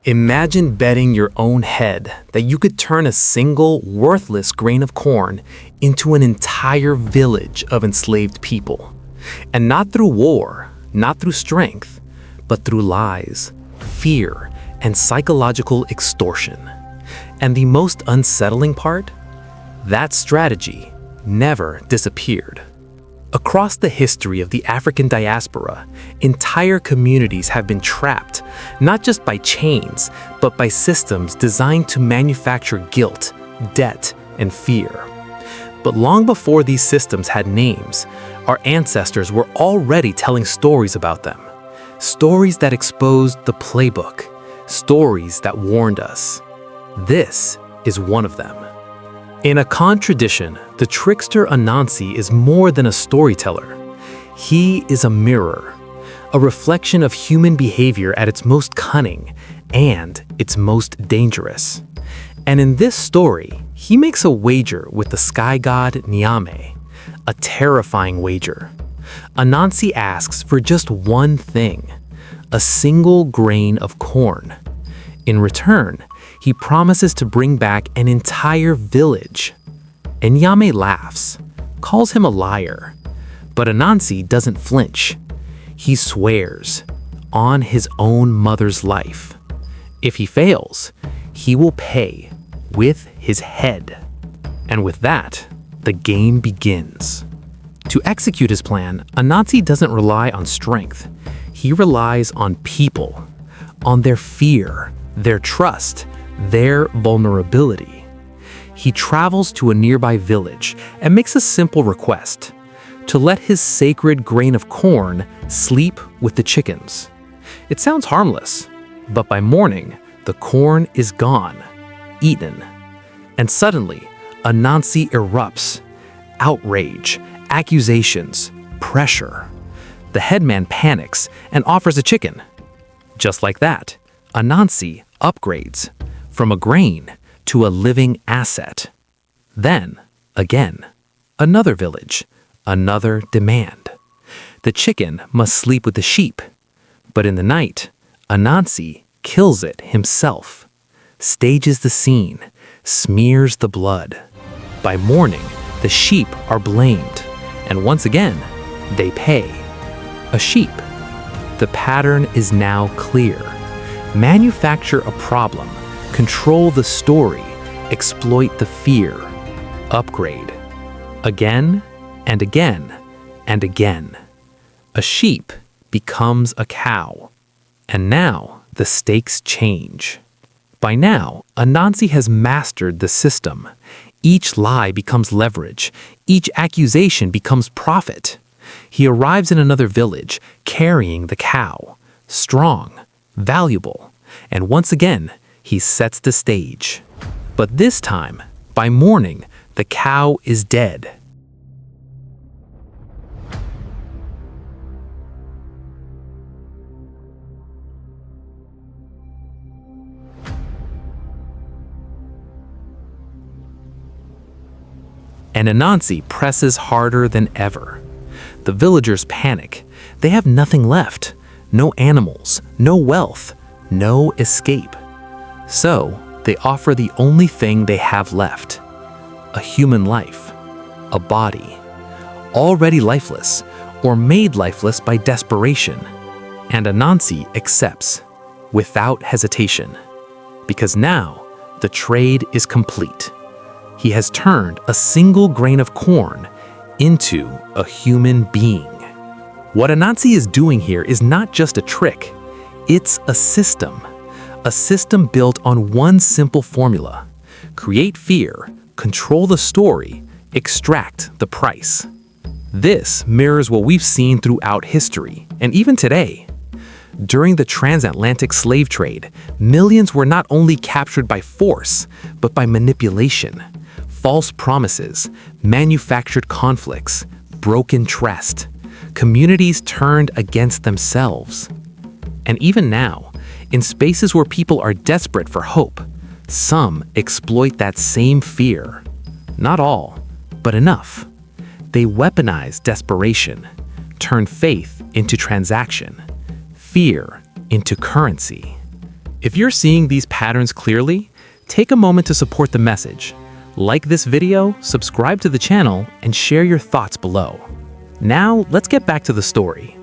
Imagine betting your own head that you could turn a single, worthless grain of corn into an entire village of enslaved people. And not through war, not through strength, but through lies, fear, and psychological extortion. And the most unsettling part? That strategy never disappeared. Across the history of the African diaspora, entire communities have been trapped, not just by chains, but by systems designed to manufacture guilt, debt, and fear. But long before these systems had names, our ancestors were already telling stories about them. Stories that exposed the playbook, stories that warned us. This is one of them. In Akan tradition, the trickster Anansi is more than a storyteller. He is a mirror, a reflection of human behavior at its most cunning and its most dangerous. And in this story, he makes a wager with the sky god Nyame, a terrifying wager. Anansi asks for just one thing, a single grain of corn. In return, he promises to bring back an entire village. And Nyame laughs, calls him a liar. But Anansi doesn't flinch. He swears on his own mother's life. If he fails, he will pay with his head. And with that, the game begins. To execute his plan, Anansi doesn't rely on strength. He relies on people, on their fear, their trust, their vulnerability. He travels to a nearby village and makes a simple request: to let his sacred grain of corn sleep with the chickens. It sounds harmless, but by morning, the corn is gone, eaten. And suddenly, Anansi erupts. Outrage, accusations, pressure. The headman panics and offers a chicken. Just like that, Anansi upgrades from a grain to a living asset. Then, again, another village, another demand. The chicken must sleep with the sheep, but in the night, Anansi kills it himself, stages the scene, smears the blood. By morning, the sheep are blamed, and once again, they pay. A sheep. The pattern is now clear. Manufacture a problem, control the story, exploit the fear, upgrade. Again and again and again. A sheep becomes a cow. And now the stakes change. By now, Anansi has mastered the system. Each lie becomes leverage. Each accusation becomes profit. He arrives in another village, carrying the cow, strong, valuable, and once again, he sets the stage. But this time, by morning, the cow is dead. And Anansi presses harder than ever. The villagers panic. They have nothing left. No animals, no wealth, no escape. So, they offer the only thing they have left: a human life, a body, already lifeless or made lifeless by desperation. And Anansi accepts, without hesitation, because now the trade is complete. He has turned a single grain of corn into a human being. What Anansi is doing here is not just a trick, it's a system built on one simple formula: create fear, control the story, extract the price. This mirrors what we've seen throughout history, and even today. During the Transatlantic Slave Trade, millions were not only captured by force, but by manipulation. False promises, manufactured conflicts, broken trust. Communities turned against themselves. And even now, in spaces where people are desperate for hope, some exploit that same fear. Not all, but enough. They weaponize desperation, turn faith into transaction, fear into currency. If you're seeing these patterns clearly, take a moment to support the message. Like this video, subscribe to the channel, and share your thoughts below. Now, let's get back to the story.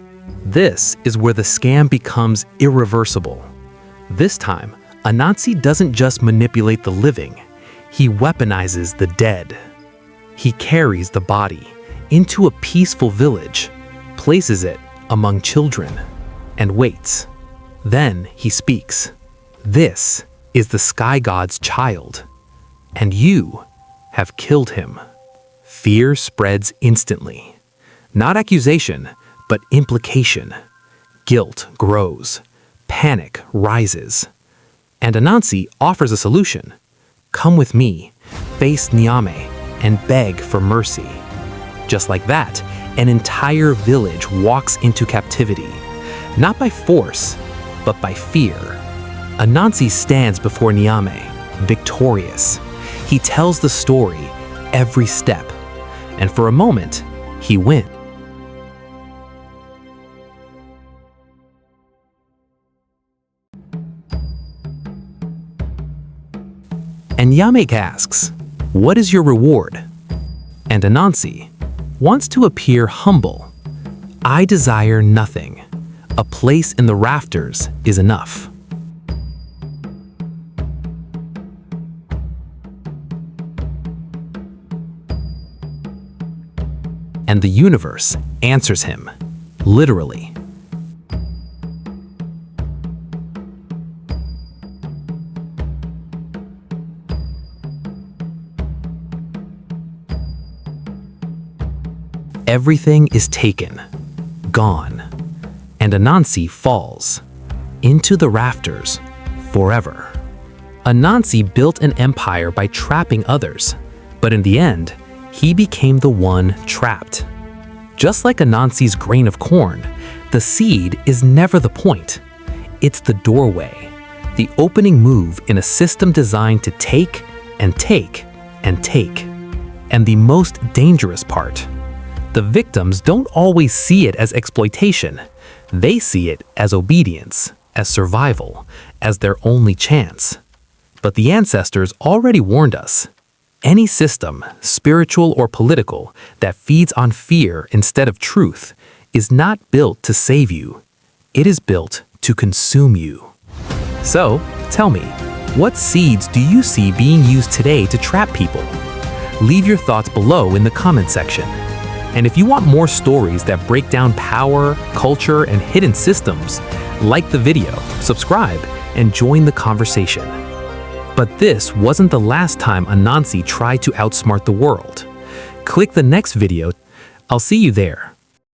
This is where the scam becomes irreversible. This time, Anansi doesn't just manipulate the living, he weaponizes the dead. He carries the body into a peaceful village, places it among children, and waits. Then he speaks. This is the sky god's child, and you have killed him. Fear spreads instantly. Not accusation, but implication. Guilt grows. Panic rises. And Anansi offers a solution. Come with me, face Niame, and beg for mercy. Just like that, an entire village walks into captivity. Not by force, but by fear. Anansi stands before Niame, victorious. He tells the story, every step. And for a moment, he wins. And Yamek asks, "What is your reward?" And Anansi wants to appear humble. "I desire nothing. A place in the rafters is enough." And the universe answers him, literally. Everything is taken, gone, and Anansi falls into the rafters forever. Anansi built an empire by trapping others, but in the end, he became the one trapped. Just like Anansi's grain of corn, the seed is never the point. It's the doorway, the opening move in a system designed to take and take and take. And the most dangerous part, the victims don't always see it as exploitation. They see it as obedience, as survival, as their only chance. But the ancestors already warned us. Any system, spiritual or political, that feeds on fear instead of truth is not built to save you. It is built to consume you. So, tell me, what seeds do you see being used today to trap people? Leave your thoughts below in the comment section. And if you want more stories that break down power, culture, and hidden systems, like the video, subscribe, and join the conversation. But this wasn't the last time Anansi tried to outsmart the world. Click the next video. I'll see you there.